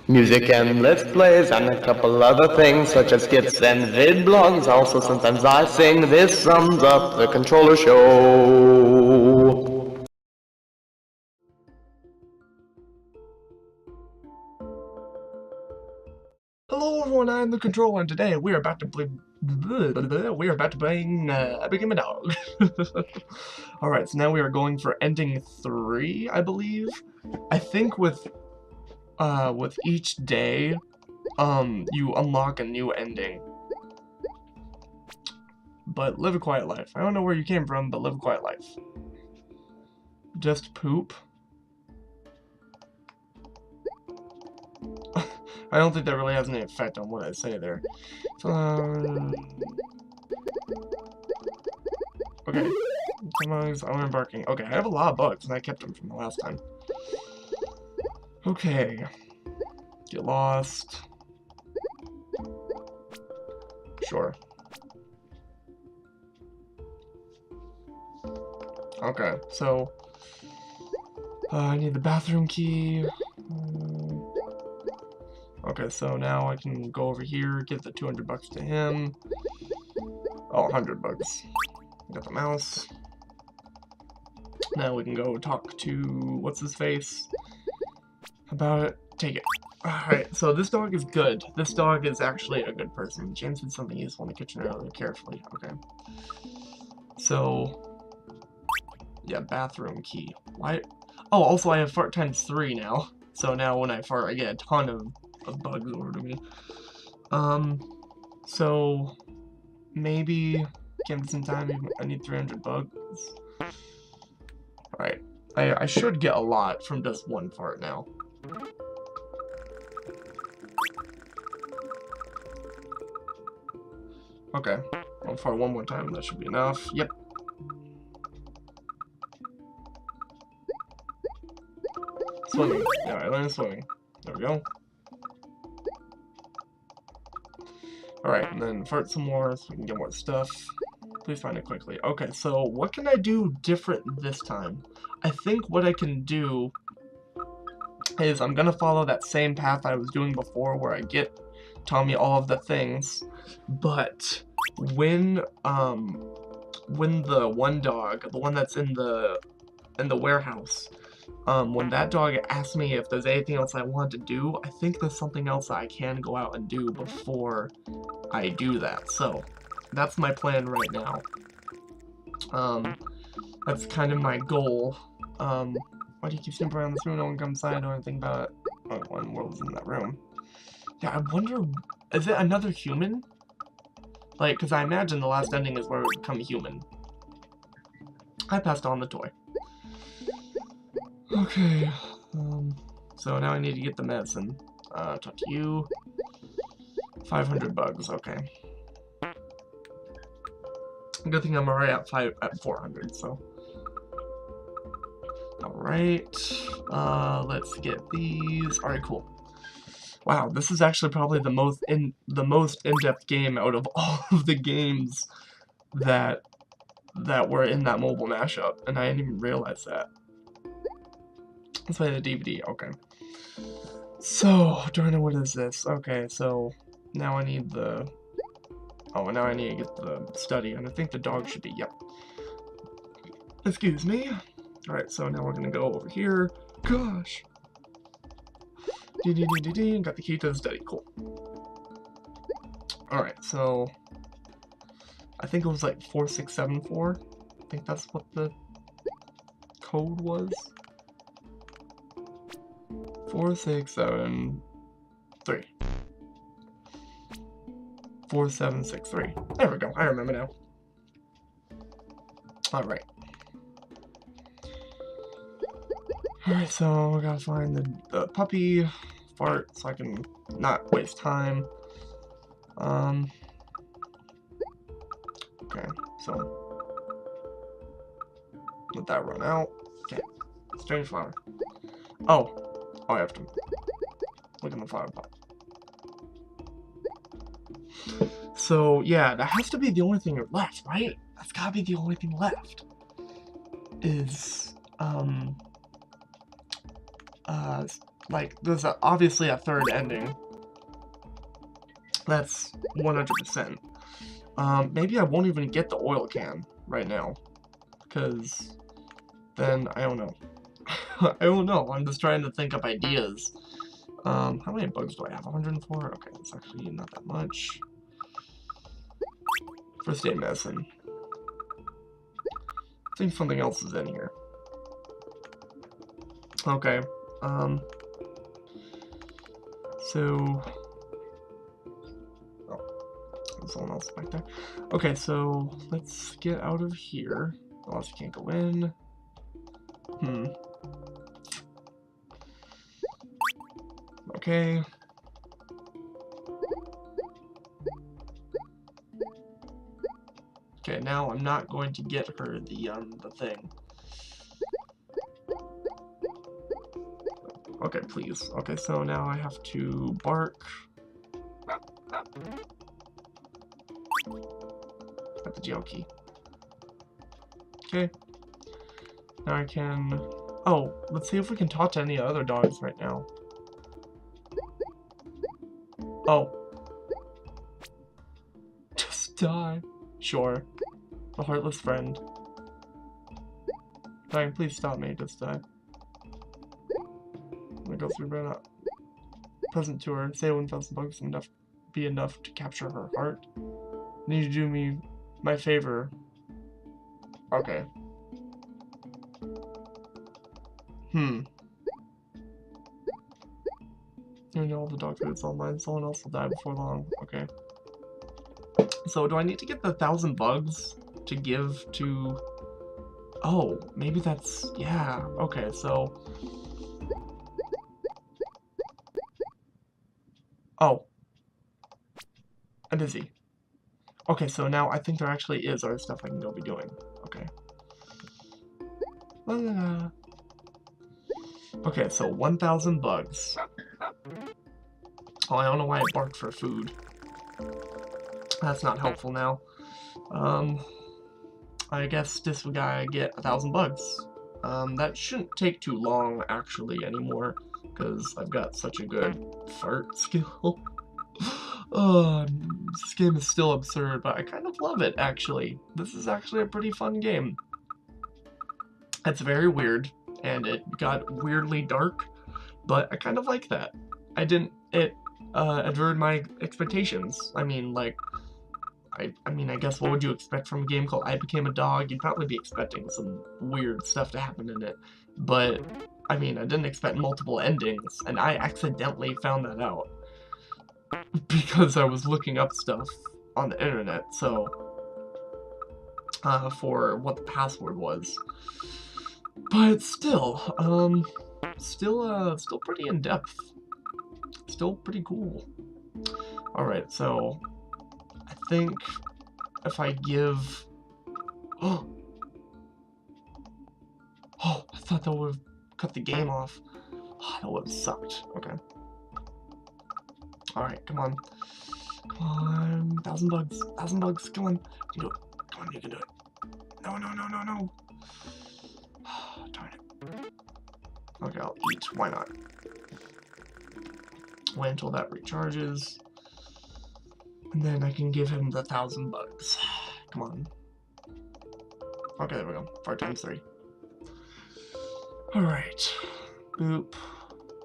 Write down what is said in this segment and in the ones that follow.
Music and let's plays and a couple other things such as skits and vid blogs. Also sometimes I sing. This sums up the controller show. Hello everyone, I'm the controller, and today we are about to play. We are about to play I Became a Dog. Alright, so now we are going for ending 3, I believe. I think with each day, you unlock a new ending. But live a quiet life. I don't know where you came from, but live a quiet life. Just poop. I don't think that really has any effect on what I say there. Okay. I'm embarking. Okay, I have a lot of bugs, and I kept them from the last time. Okay. Get lost. Sure. Okay, so... I need the bathroom key. Okay, so now I can go over here, give the 200 bucks to him. Oh, 100 bucks. Got the mouse. Now we can go talk to what's-his-face about it. Take it. Alright, so this dog is good. This dog is actually a good person. James did something useful in the kitchen earlier, carefully. Okay. So... yeah, bathroom key. Why? Oh, also I have fart times 3 now. So now when I fart, I get a ton of bugs over to me. So maybe give him some time. I need 300 bugs. Alright. I should get a lot from just one fart now. Okay. I'll fart one more time, that should be enough. Yep. Swimming. Yeah, I learned swimming. There we go. Alright, and then fart some more so we can get more stuff. Please find it quickly. Okay, so what can I do different this time? I think what I can do is I'm gonna follow that same path I was doing before where I get Tommy all of the things, but when the one dog, the one that's in the warehouse, when that dog asks me if there's anything else I want to do, I think there's something else I can go out and do before I do that. So, that's my plan right now. That's kind of my goal. Why do you keep snooping around this room? No one comes inside, or anything about it. Oh, one world's in that room. Yeah, I wonder, is it another human? Like, because I imagine the last ending is where we become human. I passed on the toy. Okay, so now I need to get the medicine. Talk to you. 500 bugs, okay. Good thing I'm already at 400, so. Alright, let's get these. Alright, cool. Wow, this is actually probably the most in-depth game out of all of the games that were in that mobile mashup, and I didn't even realize that. Let's play the DVD, okay. So, darn it, what is this? Okay, so now I need the... oh, now I need to get the study, and I think the dog should be, yep. Excuse me. Alright, so now we're gonna go over here. Gosh! Got the key to the study, cool. Alright, so... I think it was like 4674. I think that's what the code was. 4673. 4763. There we go. I remember now. Alright. Alright, so we gotta find the puppy fart so I can not waste time. Okay, so let that run out. Okay. Strange flower. Oh, I have to look in the flower pot. So, yeah, that has to be the only thing left, right? That's gotta be the only thing left. Is, like, there's obviously a third ending. That's 100%. Maybe I won't even get the oil can right now, because then I don't know. I don't know. I'm just trying to think up ideas. How many bugs do I have? 104? Okay, that's actually not that much. First aid medicine. I think something else is in here. Okay. So... Oh, there's someone else back there. Okay, so let's get out of here. Oh, you can't go in. Okay. Okay, now I'm not going to get her the thing. Okay, please. Okay, so now I have to bark at the jail key. Okay. Now I can... Oh, let's see if we can talk to any other dogs right now. Oh. Just die. Sure. The heartless friend. Dying, please stop me. Just die. I'm gonna go through right up. Present to her. Say 1,000 bucks enough be enough to capture her heart. Need you to do me my favor. Okay. You know all the dog food's online. Someone else will die before long. Okay. So do I need to get the 1,000 bugs to give to... Oh, maybe that's... Yeah, okay, so... Oh. I'm busy. Okay, so now I think there actually is other stuff I can go be doing. Okay. Okay, so 1,000 bugs. Oh, I don't know why I barked for food. That's not helpful now. I guess this guy get 1,000 bugs. That shouldn't take too long, actually, anymore, because I've got such a good fart skill. Oh, this game is still absurd, but I kind of love it, actually. This is actually a pretty fun game. It's very weird, and it got weirdly dark, but I kind of like that. It adverted my expectations. I mean, like, I mean, I guess what would you expect from a game called I Became a Dog? You'd probably be expecting some weird stuff to happen in it. But, I mean, I didn't expect multiple endings, and I accidentally found that out. Because I was looking up stuff on the internet, so... for what the password was. But still, still pretty in-depth. Still pretty cool. Alright, so... I think if I give... Oh, I thought that would have cut the game off. Oh, that would have sucked. Okay. Alright, come on. Come on. 1,000 bugs. 1,000 bugs. Come on. You can do it. Come on, you can do it. No, no, no, no, no. Darn it. Okay, I'll eat. Why not? Wait until that recharges. And then I can give him the 1,000 bugs. Come on. Okay, there we go. 4 times 3. Alright. Boop.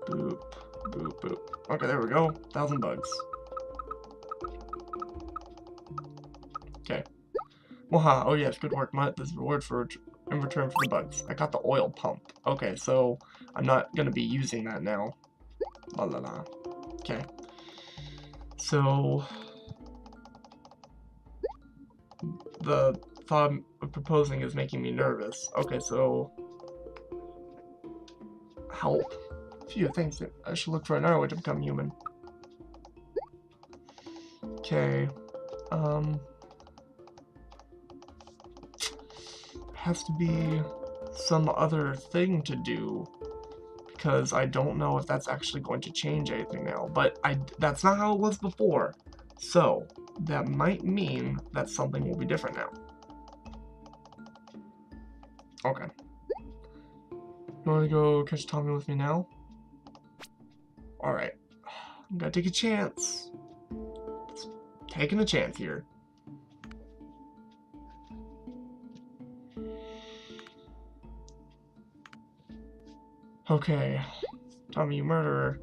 Boop. Boop, boop. Okay, there we go. 1,000 bugs. Okay. Waha. Oh yes, good work, Mutt. This is reward in return for the bugs. I got the oil pump. Okay, so I'm not gonna be using that now. La la la. Okay. So the thought of proposing is making me nervous. Okay, so help. Phew, thanks. I should look for another way to become human. Okay. Has to be some other thing to do, because I don't know if that's actually going to change anything now, but that's not how it was before, so that might mean that something will be different now. Okay. You want to go catch Tommy with me now? Alright. I'm gonna take a chance. Just taking a chance here. Okay. Tommy, you murderer.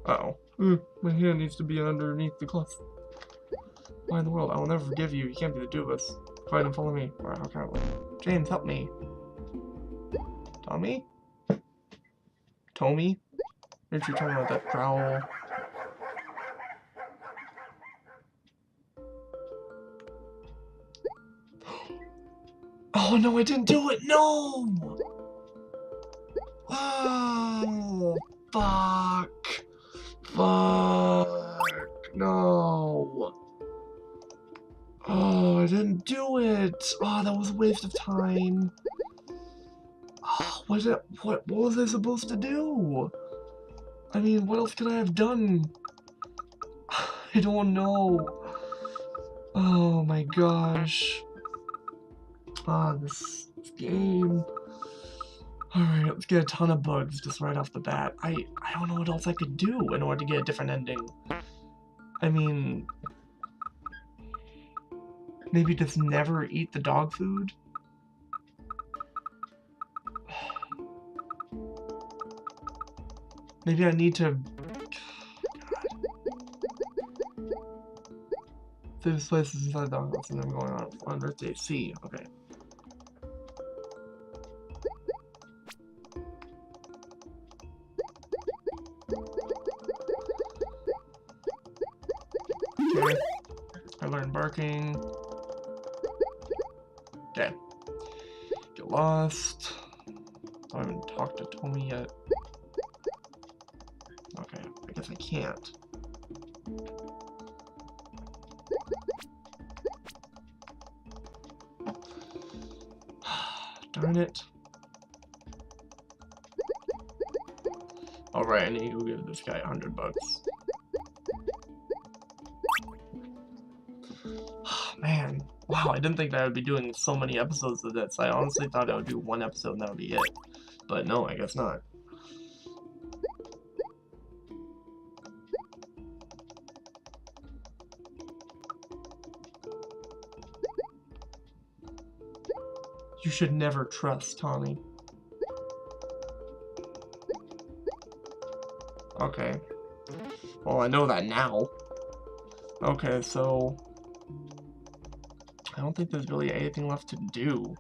Uh-oh. My hand needs to be underneath the cloth. Why in the world? I will never forgive you. You can't be the two of us. Quiet and follow me. Alright, how can I win? James, help me. Tommy? Tommy? What are you talking about, that growl? Oh no, I didn't do it! No! Oh, fuck. Fuck. No. Oh, I didn't do it. Oh, that was a waste of time. Oh, what was I supposed to do? I mean, what else could I have done? I don't know. Oh my gosh. Ah, this game. Alright, let's get a ton of bugs just right off the bat. I don't know what else I could do in order to get a different ending. I mean, maybe just never eat the dog food? Maybe I need to... Save this place is inside the dog house and I'm going on birthday. C. Okay. Okay. I learned barking. Okay. Get lost. I haven't talked to Tommy yet. Okay, I guess I can't. Darn it. Alright, I need to give this guy 100 bucks. Man, wow, I didn't think that I would be doing so many episodes of this. I honestly thought I would do one episode and that would be it. But no, I guess not. You should never trust Tommy. Okay. Well, I know that now. Okay, so... I don't think there's really anything left to do.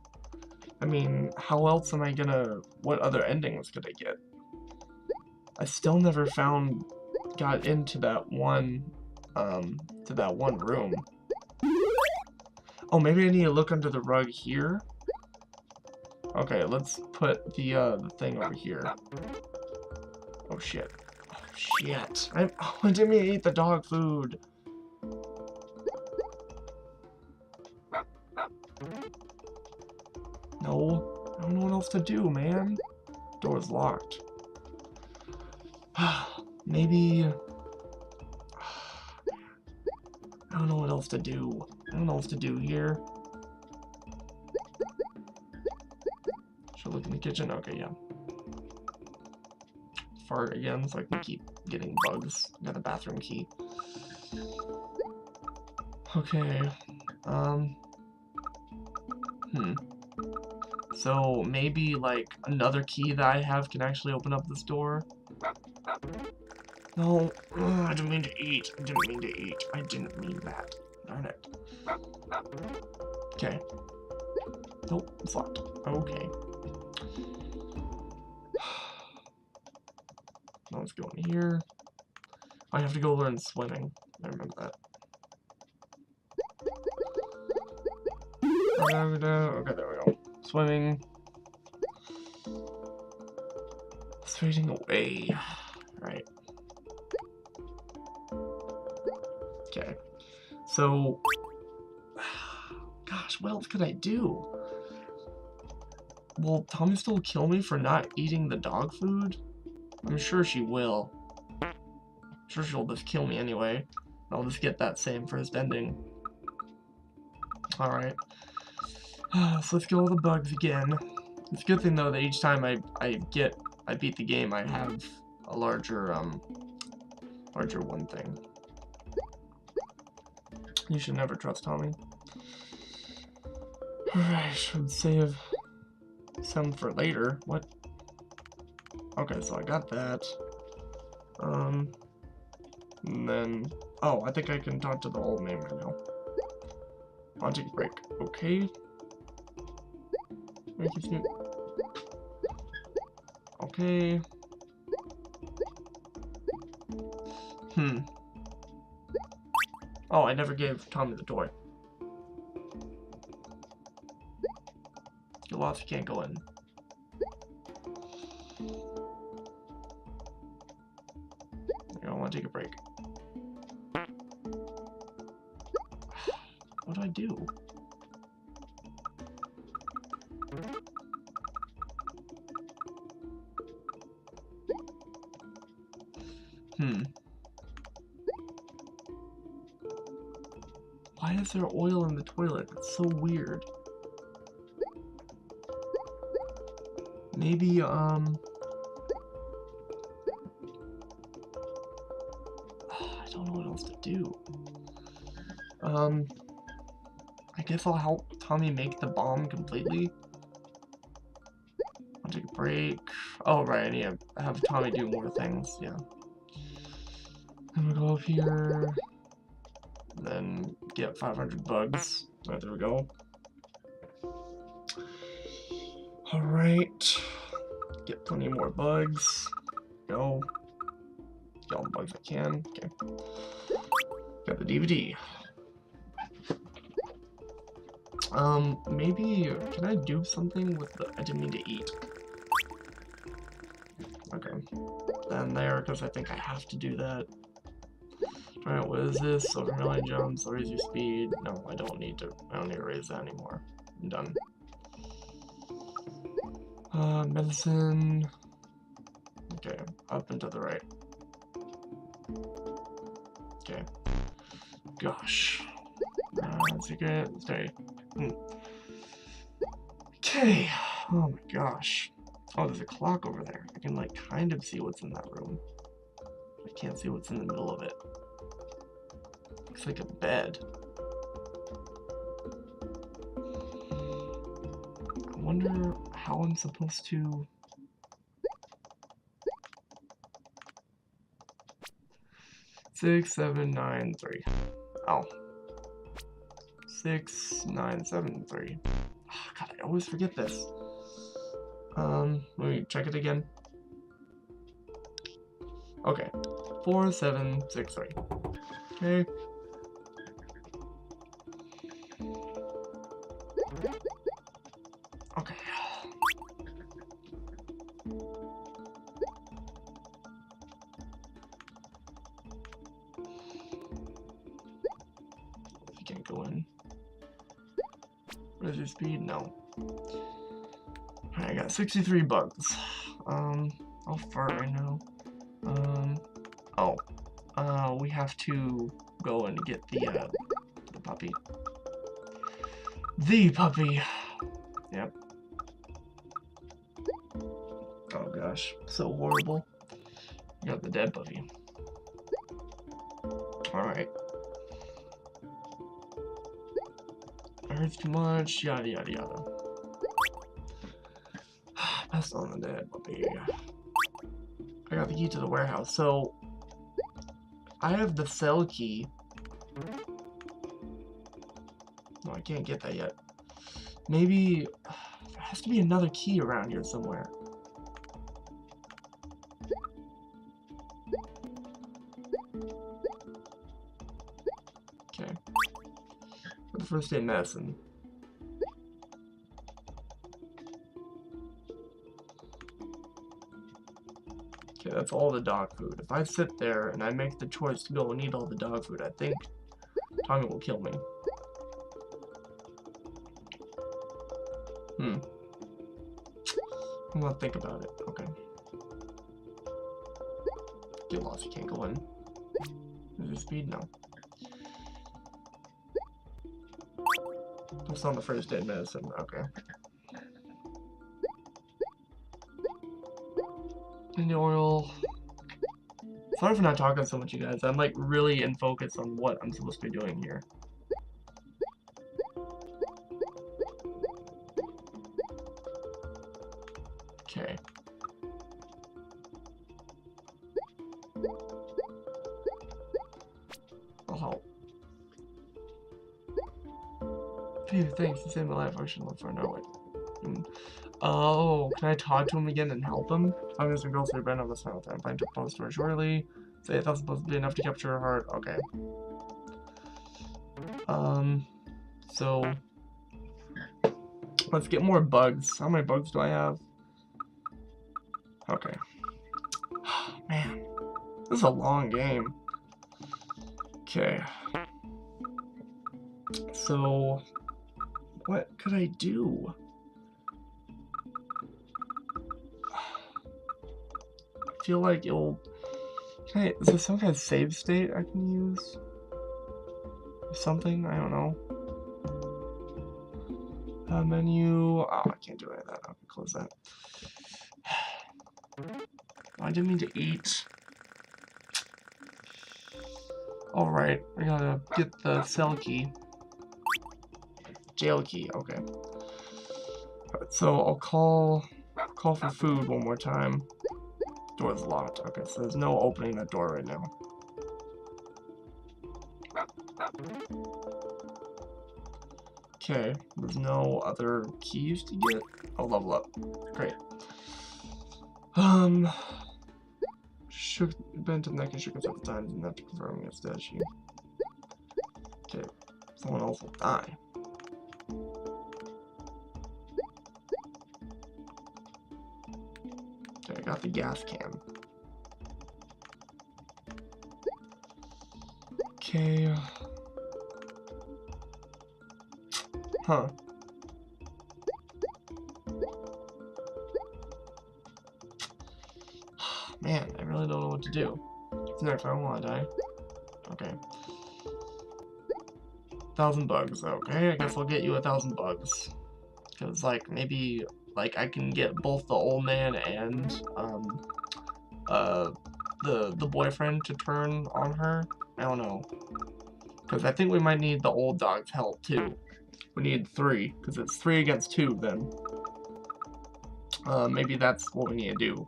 I mean, how else am I gonna... What other endings could I get? I still never got into that one, room. Oh, maybe I need to look under the rug here? Okay, let's put the thing over here. Oh, shit. Oh, shit. I didn't mean to eat the dog food. No, I don't know what else to do, man. Door's locked. Maybe... I don't know what else to do. I don't know what else to do here. Should I look in the kitchen? Okay, yeah. Fart again, so I can keep getting bugs. Got the bathroom key. Okay. So maybe like another key that I have can actually open up this door. No, I didn't mean to eat. I didn't mean to eat. I didn't mean that. Darn it. Okay. Nope, it's locked. Okay. Now let's go in here. I have to go learn swimming. I remember that. Okay, there we go. Swimming. It's fading away. Right. Okay. So, gosh, what else could I do? Will Tommy still kill me for not eating the dog food? I'm sure she will. I'm sure she'll just kill me anyway. I'll just get that same first ending. Alright. So let's get all the bugs again. It's a good thing though that each time I beat the game I have larger one thing. You should never trust Tommy. Alright, should save some for later. What? Okay, so I got that. And then, oh, I think I can talk to the old man right now. I'll take a break. Okay. Okay. Oh, I never gave Tommy the toy. Get lost, you can't go in. I want to take a break. What do I do? Why is there oil in the toilet? That's so weird. Maybe, I don't know what else to do. I guess I'll help Tommy make the bomb completely. I'll take a break. Oh, right, I need to have Tommy do more things, yeah. I'm gonna go up here, then get 500 bugs. Right, there we go. Alright. Get plenty more bugs. Go. Get all the bugs I can. Okay. Got the DVD. Maybe, can I do something with the, I didn't mean to eat. Okay. Then there, because I think I have to do that. Alright, what is this? Over million jumps, raise your speed. No, I don't need to raise that anymore. I'm done. Medicine. Okay, up and to the right. Okay. Gosh. Secret, stay. Okay. Oh my gosh. Oh, there's a clock over there. I can, like, kind of see what's in that room. I can't see what's in the middle of it. Looks like a bed. I wonder how I'm supposed to... 6, 7, 9, 3. Oh. 6, 9, 7, 3. Oh, God, I always forget this. Let me check it again. Okay. 4, 7, 6, 3. Okay. Okay. You can't go in. What is your speed? No. Alright, I got 63 bugs. I'll fart right now. We have to go and get the puppy. The puppy! Yep. Oh gosh, so horrible. Got the dead puppy. Alright. I heard too much, yada yada yada. Passed on the dead puppy. I got the key to the warehouse, so I have the cell key. No, I can't get that yet. Maybe there has to be another key around here somewhere. Okay. For the first aid medicine. Okay, that's all the dog food. If I sit there and I make the choice to go and eat all the dog food, I think Tommy will kill me. I'm gonna think about it. Okay. Get lost, you can't go in. Is there speed? No. What's on the first aid medicine? Okay. In the oil. Sorry for not talking so much, you guys. I'm like really in focus on what I'm supposed to be doing here. Okay. I'll help. Phew, thanks. You saved my life. I should look for no way. Oh, can I talk to him again and help him? I'm just gonna go through Ben on this final time. Find to post very shortly. Say that's supposed to be enough to capture her heart. Okay. So let's get more bugs. How many bugs do I have? Okay. Man, this is a long game. Okay. So what could I do? I feel like it'll... is there some kind of save state I can use? Something? I don't know. Menu... Oh, I can't do any of that. Okay, close that. I didn't mean to eat. Alright, I gotta get the cell key. Jail key, okay. Alright, so I'll call for food one more time. Door's locked. Okay, so there's no opening that door right now. Okay, there's no other keys to get. Oh, level up. Great. Shook bent to the neck and shook us at the time, didn't have to confirm against that she. Okay, someone else will die. Okay, I got the gas can. Okay. Huh. Man, I really don't know what to do. What's next? I don't want to die. Okay. 1,000 bugs. Okay, I guess I'll get you 1,000 bugs. Because, like, maybe, like, I can get both the old man and, the boyfriend to turn on her. I don't know. Because I think we might need the old dog's help, too. We need 3, because it's 3 against 2, then. Maybe that's what we need to do.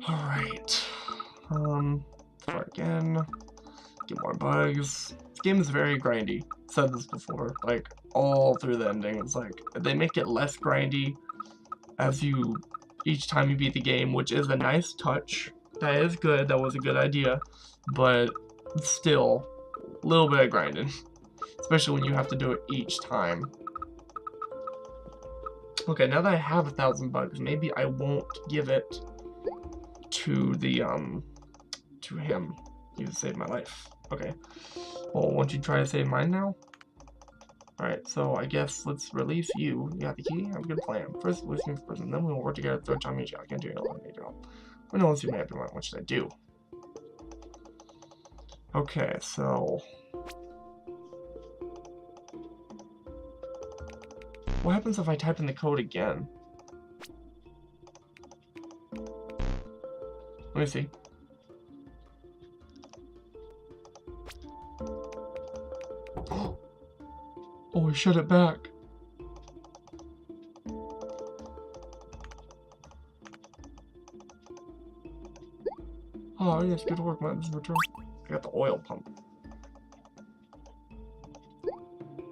Alright. Try again. Get more bugs. This game is very grindy. Said this before. Like, all through the ending. It's like, they make it less grindy as each time you beat the game, which is a nice touch. That is good. That was a good idea. But still, a little bit of grinding. Especially when you have to do it each time. Okay, now that I have 1,000 bugs, maybe I won't give it to the, to him. You saved my life. Okay. Well, won't you try to save mine now? Alright, so I guess let's release you. You got the key? I have a good plan. First, release me from prison, then we will work together. Third time, I can't do it alone. I need your help. I know once you made up your mind, what should I do? Okay, so... what happens if I type in the code again? Let me see. Oh, I shut it back. Oh, yes, good work, man. This is return. I got the oil pump.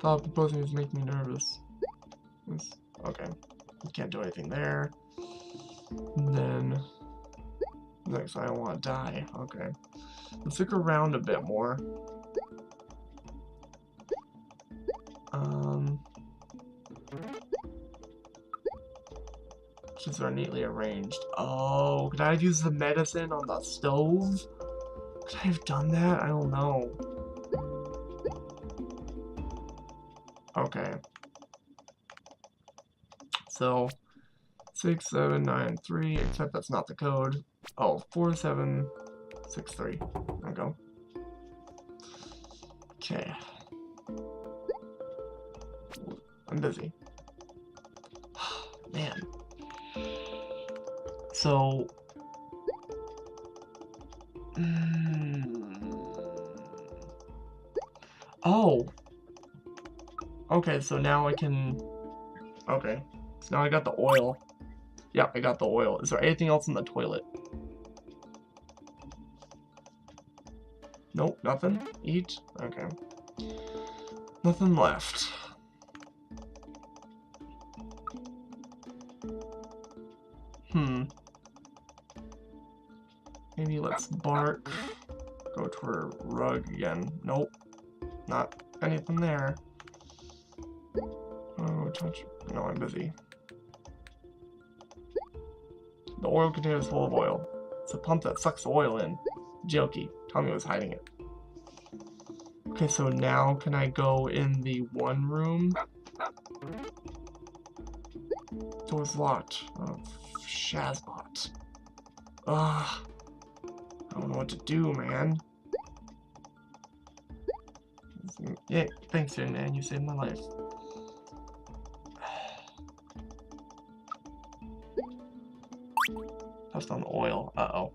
Thought proposing is making me nervous. Okay. Can't do anything there. And then... next, I don't want to die. Okay. Let's look around a bit more. Kisses are neatly arranged. Oh, could I have used the medicine on the stove? Could I have done that? I don't know. Okay. So, 6793, except that's not the code. Oh, 4763. There we go. Okay. I'm busy. Man. So, Oh. Okay, so now I can... Okay. So now I got the oil. Yeah, I got the oil. Is there anything else in the toilet? Nope, nothing. Eat. Okay. Nothing left. Maybe let's bark. Go to her rug again. Nope. Not anything there. Oh, touch. No, I'm busy. The oil container is full of oil. It's a pump that sucks the oil in. Jokey. Tommy was hiding it. Okay, so now can I go in the one room? Door's locked. Oh, Shazbot. Ugh. I don't know what to do, man. Yeah, thanks, man. You saved my life. Touched on the oil. Uh-oh.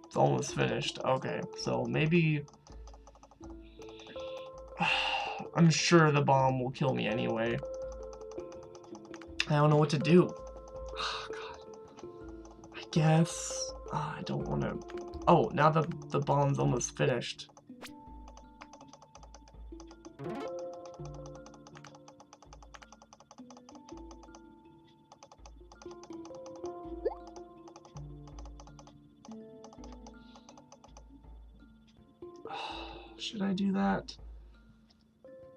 It's almost finished. Okay, so maybe... I'm sure the bomb will kill me anyway. I don't know what to do. Oh, God. I guess... I don't want to... Oh, now that the bomb's almost finished. Should I do that?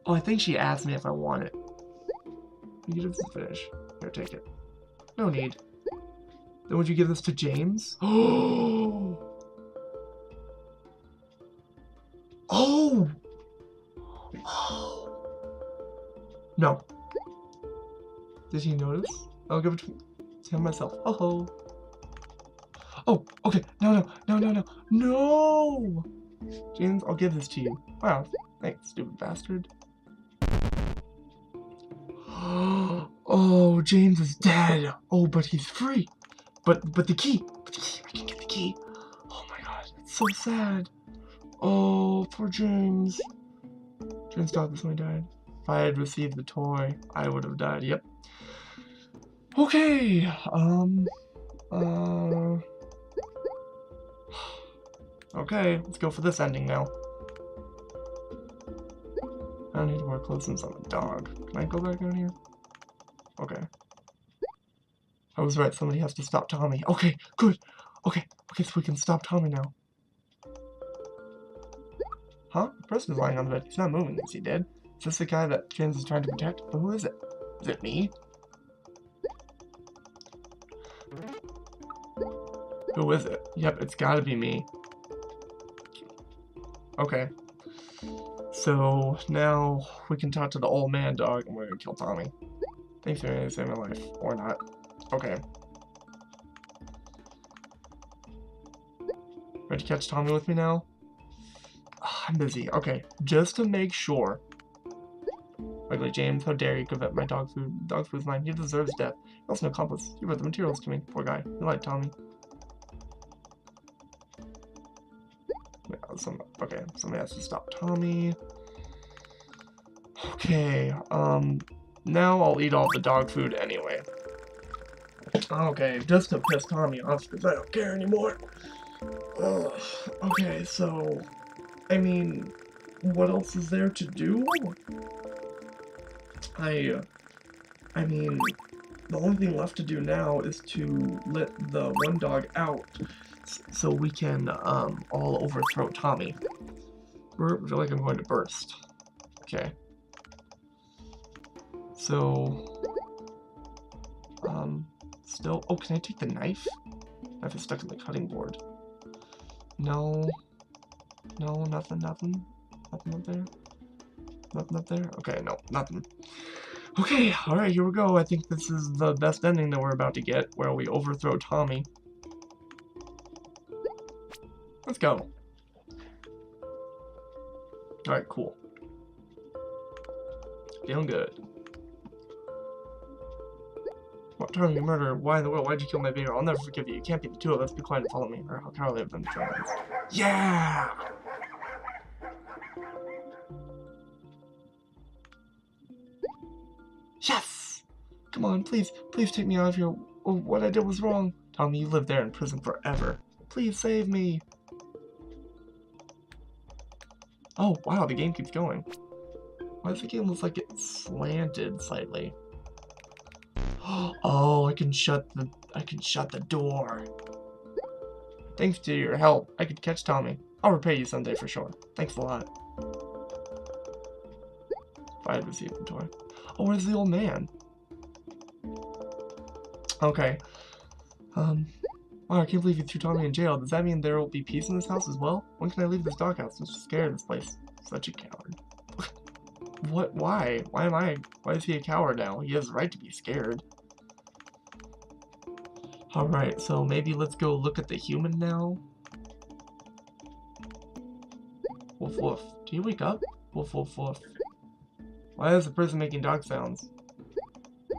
Oh, I think she asked me if I want it. You get it to finish. Here, take it. No need. Then would you give this to James? Oh! Oh! Oh! No. Did he notice? I'll give it to him myself. Oh! Oh, okay. No. No! James, I'll give this to you. Wow. Thanks, stupid bastard. Oh, James is dead. Oh, but he's free. But the key. I can get the key. Oh my god, it's so sad. Oh, poor James. James thought this one died. If I had received the toy, I would have died. Yep. Okay. Okay, let's go for this ending now. I don't need to wear clothes since I'm a dog. Can I go back down here? Okay. I was right, somebody has to stop Tommy. Okay, good. Okay, so we can stop Tommy now. Huh? The person is lying on the bed. He's not moving. Is he dead? Is this the guy that James is trying to protect? But who is it? Is it me? Who is it? Yep, it's gotta be me. Okay. So, now we can talk to the old man dog and we're gonna kill Tommy. Thanks for saving my life. Or not. Okay. Ready to catch Tommy with me now? Oh, I'm busy. Okay, just to make sure. Ugly James, how dare you covet my dog food? Dog food's mine. He deserves death. He also no accomplice. You brought the materials to me. Poor guy. You like Tommy. Okay, somebody has to stop Tommy. Okay, now I'll eat all the dog food anyway. Okay, just to piss Tommy off because I don't care anymore. Okay, so, I mean, what else is there to do? I mean, the only thing left to do now is to let the one dog out so we can, all overthrow Tommy. I feel like I'm going to burst. Okay. So, still, oh, can I take the knife? Knife is stuck in the cutting board. No, nothing up there? Nothing up there? Okay, no, nothing. Okay, alright, here we go. I think this is the best ending that we're about to get, where we overthrow Tommy. Let's go. Alright, cool. Feeling good. What time you murder? Why in the world? Why'd you kill my baby? I'll never forgive you. You can't be the two of us. Be quiet and follow me. Or how cowardly of them to try this. Yeah! Yes! Come on, please take me out of here. Oh, what I did was wrong. Tommy, you live there in prison forever. Please save me. Oh, wow, the game keeps going. Why does the game look like it's slanted slightly? Oh, I can shut the door. Thanks to your help, I could catch Tommy. I'll repay you someday for sure. Thanks a lot. If I had received the toy. Oh, where's the old man? Okay. Wow, I can't believe you threw Tommy in jail. Does that mean there will be peace in this house as well? When can I leave this doghouse? I'm so scared of this place. Such a coward. What? Why? Why is he a coward now? He has the right to be scared. Alright, so maybe let's go look at the human now. Woof woof. Do you wake up? Woof woof woof. Why is the person making dog sounds?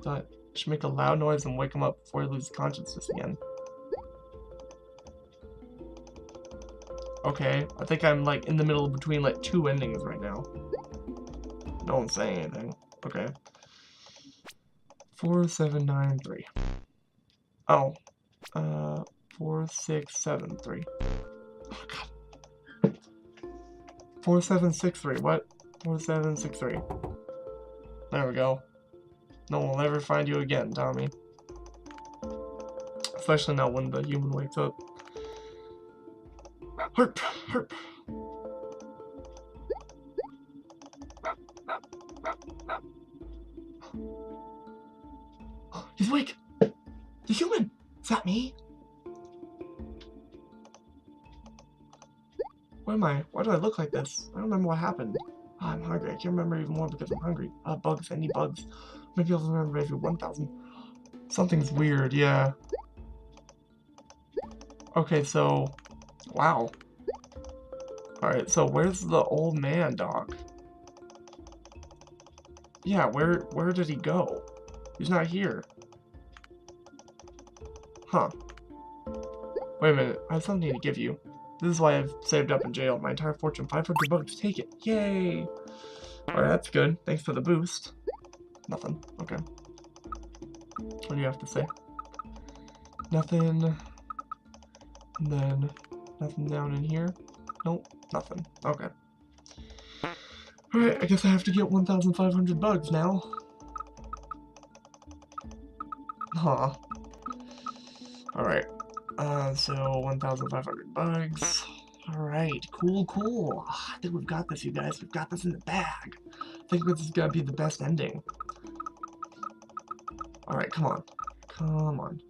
Thought I should make a loud noise and wake him up before he loses consciousness again. Okay, I think I'm like in the middle between like two endings right now. No one's saying anything. Okay. 4793. Oh. 4673. Oh god. 4763. What? 4763. There we go. No one will ever find you again, Tommy. Especially not when the human wakes up. Herp! Herp! He's awake! The human! Is that me? Where am I? Why do I look like this? I don't remember what happened. Oh, I'm hungry. I can't remember even more because I'm hungry. Bugs. I need bugs. Maybe I'll remember every 1,000. Something's weird, yeah. Okay, so... Wow. Alright, so where's the old man dog? Yeah, where did he go? He's not here. Huh. Wait a minute, I have something to give you. This is why I've saved up in jail. My entire fortune, 500 bucks. Take it. Yay! Alright, that's good. Thanks for the boost. Nothing. Okay. What do you have to say? Nothing. And then nothing down in here. Nope. Nothing. Okay. Alright, I guess I have to get 1,500 bugs now. Huh. Alright. So 1,500 bugs. Alright, cool. I think we've got this, you guys. We've got this in the bag. I think this is gonna be the best ending. Alright, come on. Come on.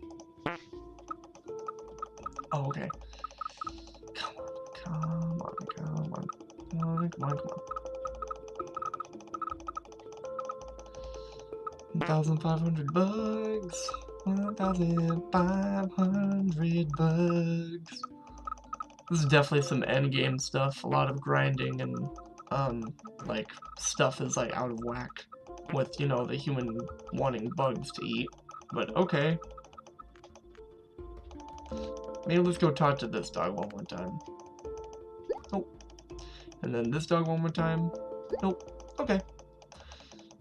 Oh, okay. Come on. 1,500 bugs. 1,500 bugs. This is definitely some endgame stuff. A lot of grinding and, like, stuff is, like, out of whack with, you know, the human wanting bugs to eat. But, okay. Maybe let's go talk to this dog one more time. Nope. And then this dog one more time. Nope. Okay.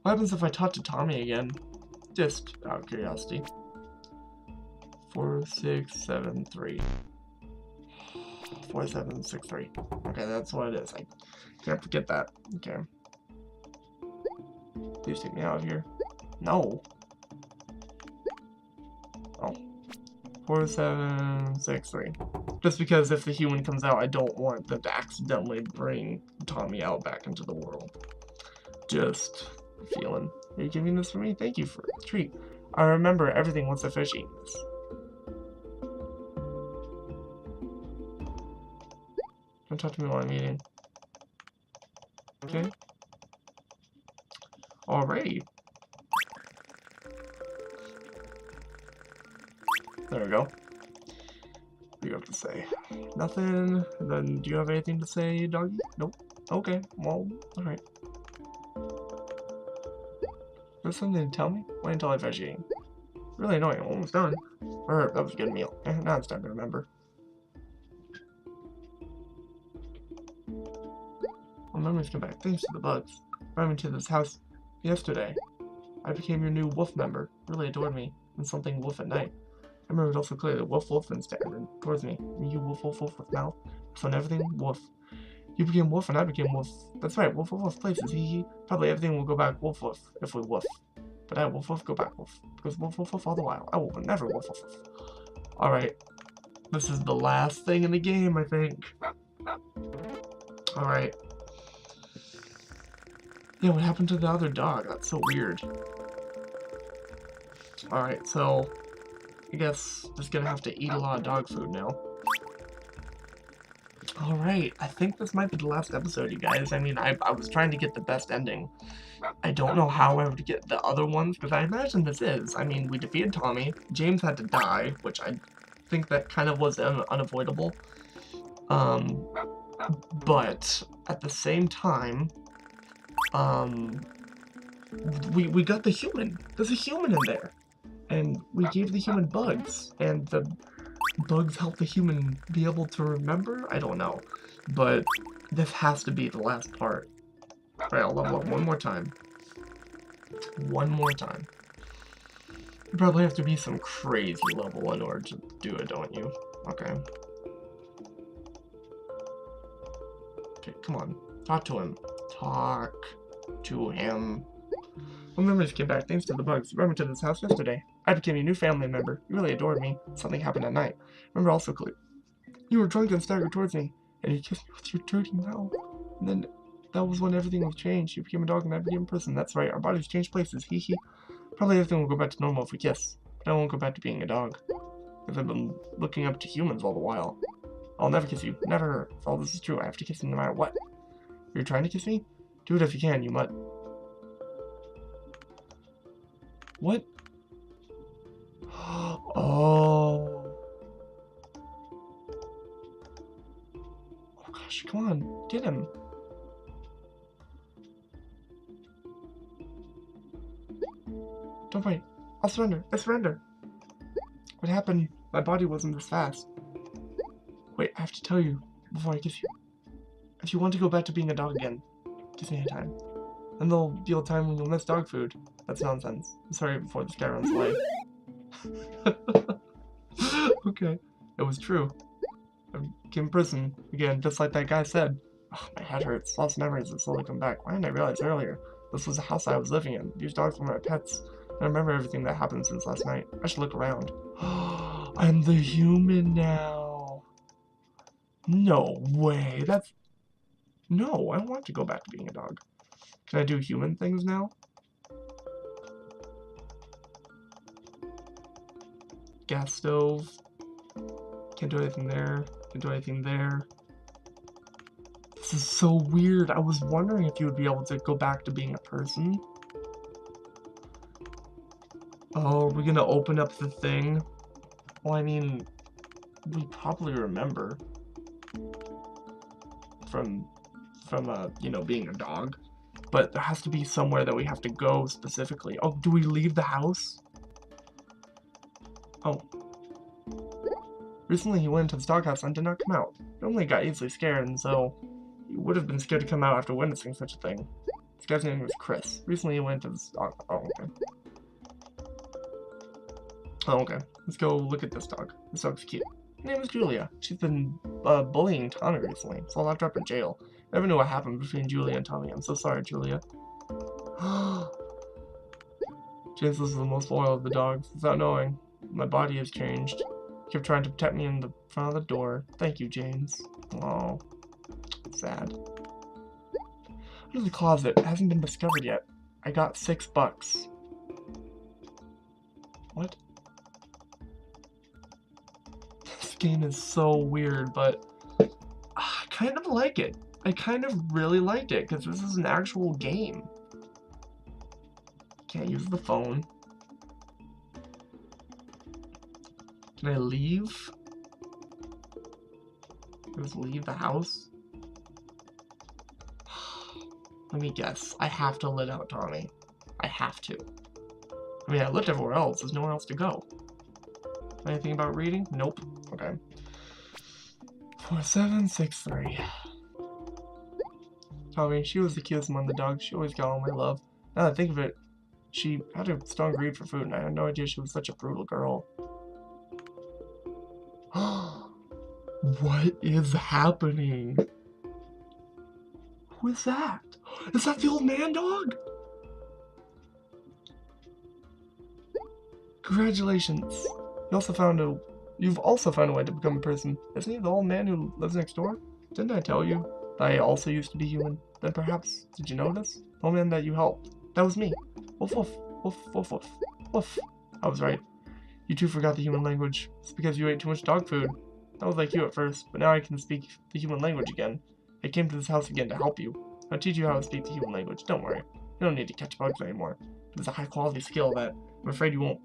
What happens if I talk to Tommy again? Just out of curiosity. 4673. 4763. Okay, that's what it is. I can't forget that. Okay. Please take me out of here. No. Oh. 4763. Just because if the human comes out, I don't want them to accidentally bring Tommy out back into the world. Just a feeling. Are you giving this for me? Thank you for the treat. I remember everything once I finish eating this. Don't talk to me while I'm eating. Okay. Alrighty. There we go. What do you have to say? Nothing. And then, do you have anything to say, doggy? Nope. Okay. Well, alright. There's something to tell me? Wait until I finish eating. Really annoying. Almost done. That was a good meal. Now it's time to remember. My memories come back thanks to the bugs. Brought me to this house yesterday. I became your new wolf member. Really adored me. And something wolf at night. I remembered also clearly wolf wolf and staggered towards me. And you wolf wolf wolf with mouth. Fun everything wolf. You became wolf and I became wolf. That's right, wolf wolf wolf places. He probably everything will go back wolf wolf if we wolf. But I wolf wolf go back wolf. Because wolf wolf wolf all the while. I will never wolf wolf wolf. Alright. This is the last thing in the game, I think. Alright. Yeah, what happened to the other dog? That's so weird. Alright, so I guess just gonna have to eat a lot of dog food now. Alright, I think this might be the last episode, you guys. I mean, I was trying to get the best ending. I don't know how I would get the other ones, because I imagine this is. I mean, we defeated Tommy. James had to die, which I think that kind of was unavoidable. But at the same time, we got the human. There's a human in there. And we gave the human bugs, and the bugs help the human be able to remember? I don't know. But this has to be the last part. Alright, I'll level up one more time. One more time. You probably have to be some crazy level in order to do it, don't you? Okay. Okay, come on. Talk to him. Talk to him. Well, memories came back thanks to the bugs. You brought me to this house yesterday. I became your new family member. You really adored me. Something happened at night. Remember also, you were drunk and staggered towards me, and you kissed me with your dirty mouth. And then that was when everything was changed. You became a dog and I became a person. That's right. Our bodies changed places. Hee hee. Probably everything will go back to normal if we kiss. But I won't go back to being a dog. Because I've been looking up to humans all the while. I'll never kiss you. Never. If all this is true, I have to kiss you no matter what. You're trying to kiss me? Do it if you can, you mutt. What? Oh. Oh gosh, come on. Get him. Don't fight. I'll surrender. I surrender. What happened? My body wasn't this fast. Wait, I have to tell you before I kiss you. If you want to go back to being a dog again, kiss me anytime. Then there'll be a time when you'll miss dog food. That's nonsense. I'm sorry before this guy runs away. Okay, it was true. I became a person again, just like that guy said. Oh, my head hurts. Lost memories have slowly come back. Why didn't I realize earlier? This was the house I was living in. These dogs were my pets. I remember everything that happened since last night. I should look around. I'm the human now. No way. That's... No, I don't want to go back to being a dog. Can I do human things now? Gas stove. Can't do anything there. Can't do anything there. This is so weird. I was wondering if you would be able to go back to being a person. Oh, are we gonna open up the thing? Well, I mean, we probably remember from you know, being a dog. But there has to be somewhere that we have to go specifically. Oh, do we leave the house? Oh. Recently he went into this doghouse and did not come out. He only got easily scared, and so he would have been scared to come out after witnessing such a thing. This guy's name was Chris. Recently he went into this dog. Oh, okay. Oh, okay. Let's go look at this dog. This dog's cute. Her name is Julia. She's been bullying Tommy recently, so I'll locked her up in jail. Never knew what happened between Julia and Tommy. I'm so sorry, Julia. James is the most loyal of the dogs. Without knowing, my body has changed. He kept trying to protect me in the front of the door. Thank you, James. Oh, sad. Under the closet. It hasn't been discovered yet. I got $6. What? This game is so weird, but I kind of like it. I kind of really liked it, because this is an actual game. Can't use the phone. Can I leave? Just leave the house? Let me guess. I have to let out Tommy. I have to. I mean, I looked everywhere else. There's nowhere else to go. Anything about reading? Nope. Okay. 4763. Tommy, she was the cutest among the dogs. She always got all my love. Now that I think of it, she had a strong greed for food, and I had no idea she was such a brutal girl. What is happening? Who is that? Is that the old man dog? Congratulations. You've also found a way to become a person. Isn't he the old man who lives next door? Didn't I tell you that I also used to be human? Then perhaps, did you notice? The old man that you helped. That was me. Woof woof. Woof woof woof. Woof. I was right. You two forgot the human language. It's because you ate too much dog food. I was like you at first, but now I can speak the human language again. I came to this house again to help you. I'll teach you how to speak the human language. Don't worry. You don't need to catch bugs anymore. It's a high quality skill that I'm afraid you won't.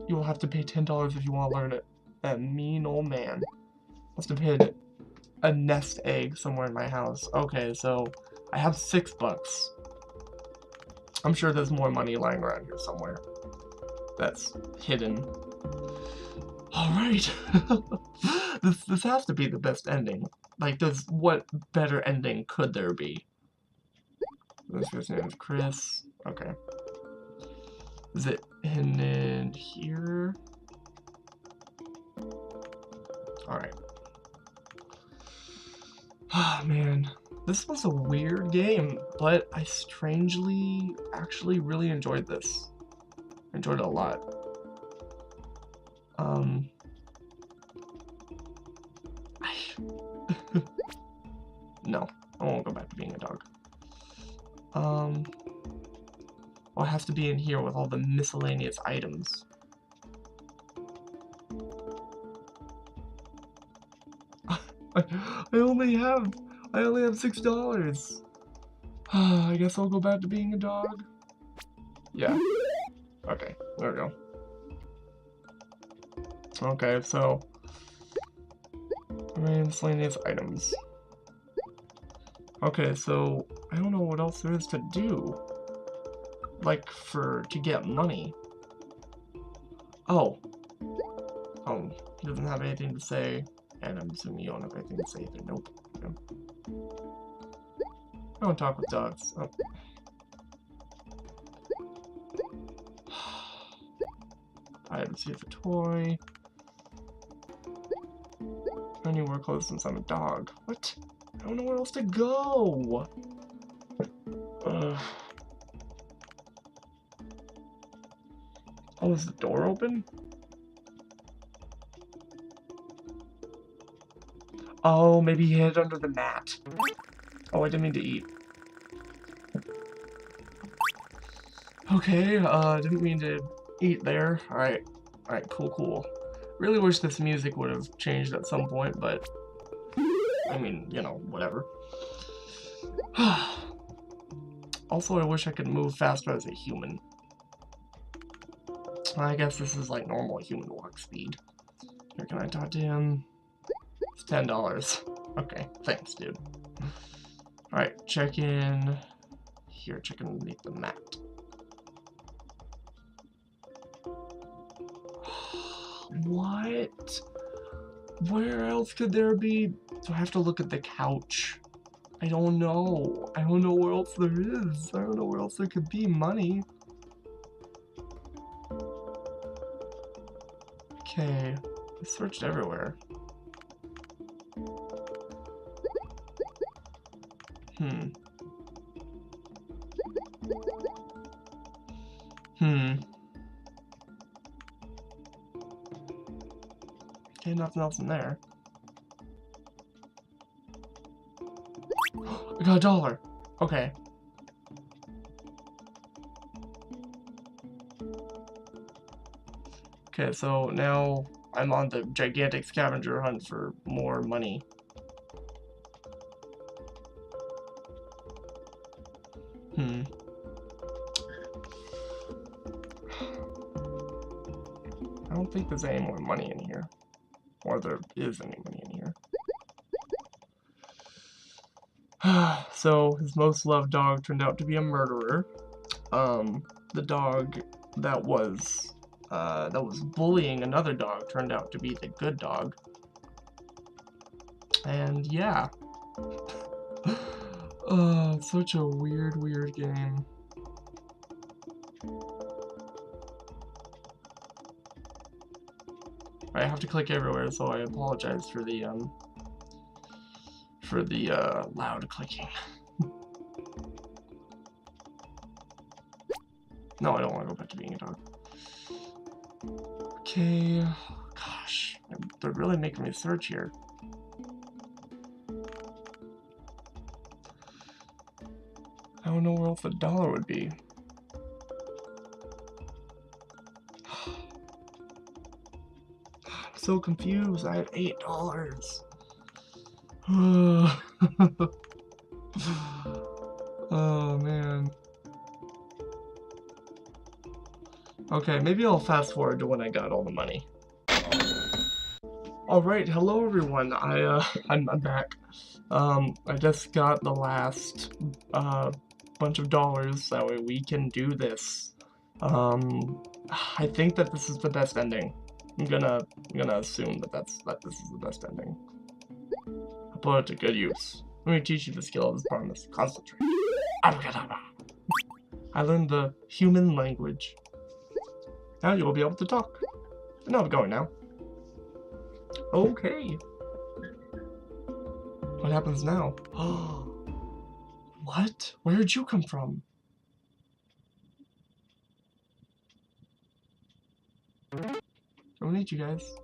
You will have to pay $10 if you want to learn it. That mean old man must have hid a nest egg somewhere in my house. Okay, so I have $6. I'm sure there's more money lying around here somewhere that's hidden. Alright. This has to be the best ending. Like, what better ending could there be? This guy's name is Chris. Okay. Is it in here? Alright. Ah, man. This was a weird game, but I strangely actually really enjoyed this. Enjoyed it a lot. No, I won't go back to being a dog. Well, it has to be in here with all the miscellaneous items. I only have $6. I guess I'll go back to being a dog. Yeah. Okay, there we go. Okay, so miscellaneous items. Okay, so I don't know what else there is to do. Like to get money. Oh. Oh, he doesn't have anything to say, and I'm assuming you don't have anything to say either. Nope. No. I don't talk with dogs. Oh. I have to see if a toy. Anywhere close since I'm a dog. What? I don't know where else to go. Oh, is the door open? Oh, maybe he hid under the mat. Oh, I didn't mean to eat. Okay, didn't mean to eat there. Alright, cool. Really wish this music would have changed at some point, but I mean, you know, whatever. Also, I wish I could move faster as a human. I guess this is like normal human walk speed. Here, can I talk to him? It's $10. Okay, thanks, dude. Alright, check in. Here, check in underneath the mat. What? Where else could there be? Do I have to look at the couch? I don't know. I don't know where else there is. I don't know where else there could be money. Okay. I searched everywhere. Okay, nothing else in there. I got $1. Okay. Okay, so now I'm on the gigantic scavenger hunt for more money. I don't think there's any more money in here. Or there is any money in here. So, his most loved dog turned out to be a murderer. The dog that was bullying another dog turned out to be the good dog. And yeah. Oh, such a weird game. I have to click everywhere, so I apologize for the loud clicking. No, I don't want to go back to being a dog. Okay, gosh, they're really making me search here. I don't know where else $1 would be. I'm so confused. I have $8. Oh man. Okay, maybe I'll fast forward to when I got all the money. Alright, hello everyone. I'm back. I just got the last bunch of dollars, that way we can do this. I think that this is the best ending. I'm gonna assume that this is the best ending. I'll put it to good use. Let me teach you the skill of this promise. Concentrate. I learned the human language. Now you will be able to talk. No, I'm going now. Okay. What happens now? What? Where'd you come from? I don't need you guys.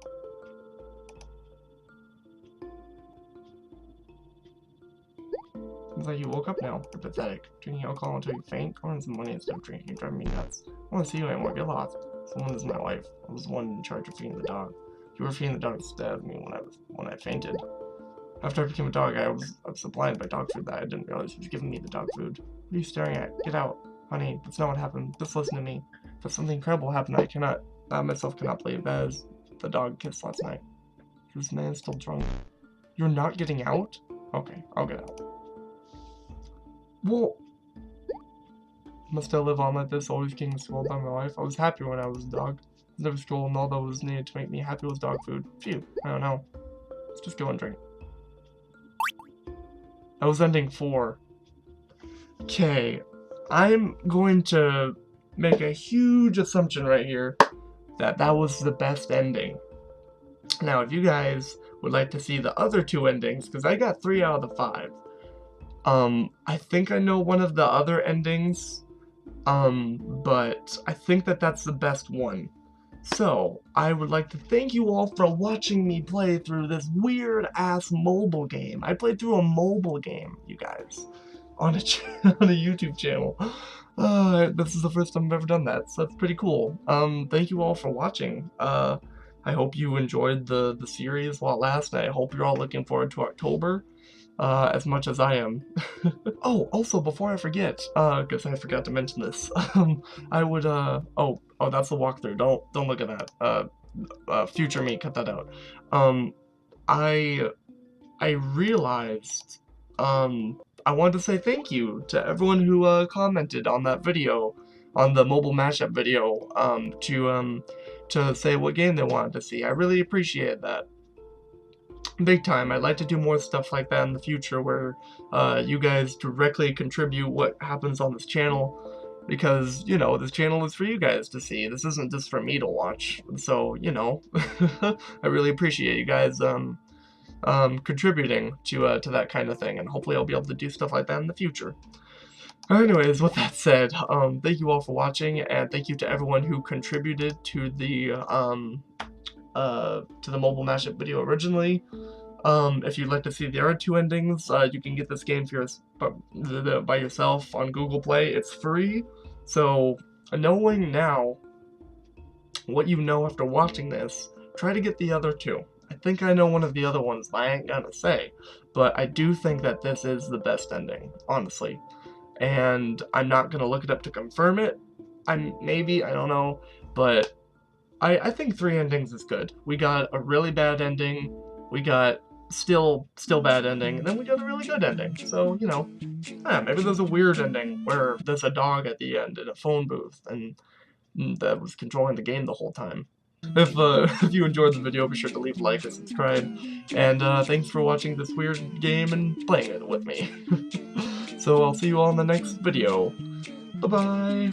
Seems like you woke up now. You're pathetic. Drinking alcohol until you faint. Going some money instead of drinking. You're driving me nuts. I don't want to see you anymore. Get lost. Someone is my wife. I was the one in charge of feeding the dog. You were feeding the dog instead of me when I fainted. After I became a dog, I was blind by dog food that I didn't realize you was giving me the dog food. What are you staring at? Get out. Honey, that's not what happened. Just listen to me. But something incredible happened. I myself cannot believe that is the dog kissed last night. This man is still drunk. You're not getting out? Okay, I'll get out. Well, must I live on like this, always getting spoiled by my wife? I was happy when I was a dog. I was never spoiled, and all that was needed to make me happy was dog food. Phew, I don't know. Let's just go and drink. That was ending 4. Okay, I'm going to make a huge assumption right here that was the best ending. Now, if you guys would like to see the other 2 endings, because I got 3 out of the 5. I think I know one of the other endings, but I think that's the best one. So, I would like to thank you all for watching me play through this weird-ass mobile game. I played through a mobile game, you guys, on a YouTube channel. This is the first time I've ever done that, so that's pretty cool. Thank you all for watching. I hope you enjoyed the series while it lasted. I hope you're all looking forward to October. As much as I am. Oh, also, before I forget, because I forgot to mention this, I would, oh, that's the walkthrough, don't look at that, future me, cut that out. I realized, I wanted to say thank you to everyone who, commented on that video, on the mobile mashup video, to say what game they wanted to see. I really appreciate that. Big time. I'd like to do more stuff like that in the future where you guys directly contribute what happens on this channel, because, you know, this channel is for you guys to see. This isn't just for me to watch. So, you know, I really appreciate you guys contributing to that kind of thing, and hopefully I'll be able to do stuff like that in the future. Anyways, with that said, thank you all for watching, and thank you to everyone who contributed to the mobile mashup video originally. If you'd like to see the other 2 endings, you can get this game for by yourself on Google Play. It's free, so knowing now what you know after watching this, try to get the other 2. I think I know one of the other ones, but I ain't gonna say. But I do think that this is the best ending, honestly. And I'm not gonna look it up to confirm it. Maybe, I don't know, but I think 3 endings is good. We got a really bad ending, we got still bad ending, and then we got a really good ending. So, you know, maybe there's a weird ending where there's a dog at the end in a phone booth, and that was controlling the game the whole time. If if you enjoyed the video, be sure to leave a like and subscribe. And thanks for watching this weird game and playing it with me. So I'll see you all in the next video. Bye-bye!